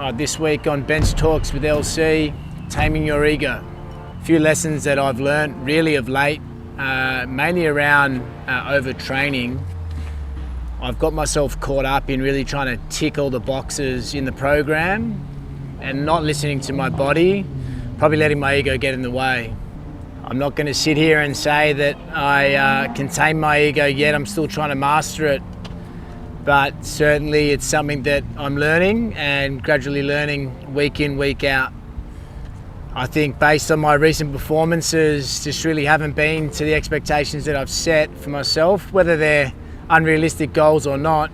This week on Bench Talks with LC, Taming Your Ego. A few lessons that I've learned really of late, mainly around overtraining. I've got myself caught up in really trying to tick all the boxes in the program and not listening to my body, probably letting my ego get in the way. I'm not going to sit here and say that I can tame my ego yet. I'm still trying to master it. But certainly it's something that I'm learning and gradually learning week in, week out. I think based on my recent performances, just really haven't been to the expectations that I've set for myself, whether they're unrealistic goals or not.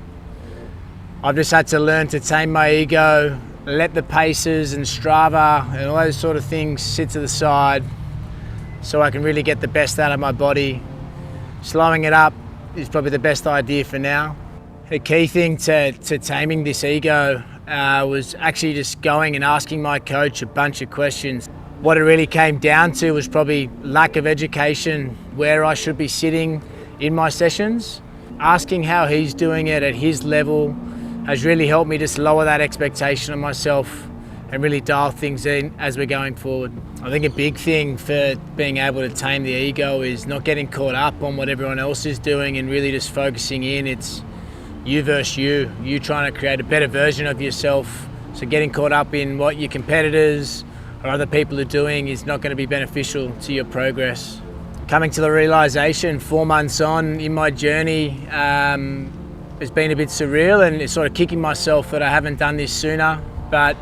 I've just had to learn to tame my ego, let the paces and Strava and all those sort of things sit to the side so I can really get the best out of my body. Slowing it up is probably the best idea for now. The key thing to taming this ego was actually just going and asking my coach a bunch of questions. What it really came down to was probably lack of education, where I should be sitting in my sessions. Asking how he's doing it at his level has really helped me just lower that expectation of myself and really dial things in as we're going forward. I think a big thing for being able to tame the ego is not getting caught up on what everyone else is doing and really just focusing in. It's you versus you trying to create a better version of yourself. So getting caught up in what your competitors or other people are doing is not going to be beneficial to your progress. Coming to the realization 4 months on in my journey has been a bit surreal, and it's sort of kicking myself that I haven't done this sooner, but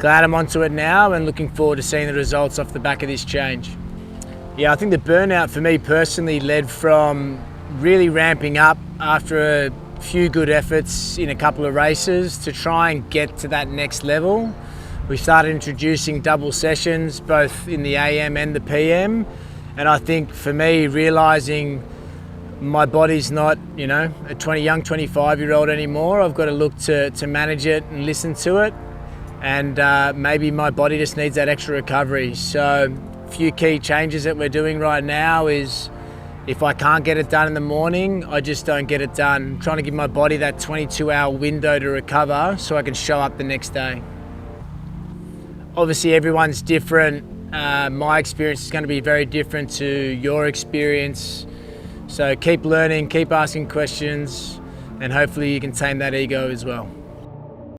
glad I'm onto it now and looking forward to seeing the results off the back of this change. Yeah, I think the burnout for me personally led from really ramping up after a few good efforts in a couple of races to try and get to that next level. We started introducing double sessions both in the AM and the PM, and I think for me realizing my body's not, a young 25-year-old anymore. I've got to look to manage it and listen to it, and maybe my body just needs that extra recovery. So a few key changes that we're doing right now is if I can't get it done in the morning, I just don't get it done. I'm trying to give my body that 22-hour window to recover so I can show up the next day. Obviously everyone's different. My experience is going to be very different to your experience. So keep learning, keep asking questions, and hopefully you can tame that ego as well.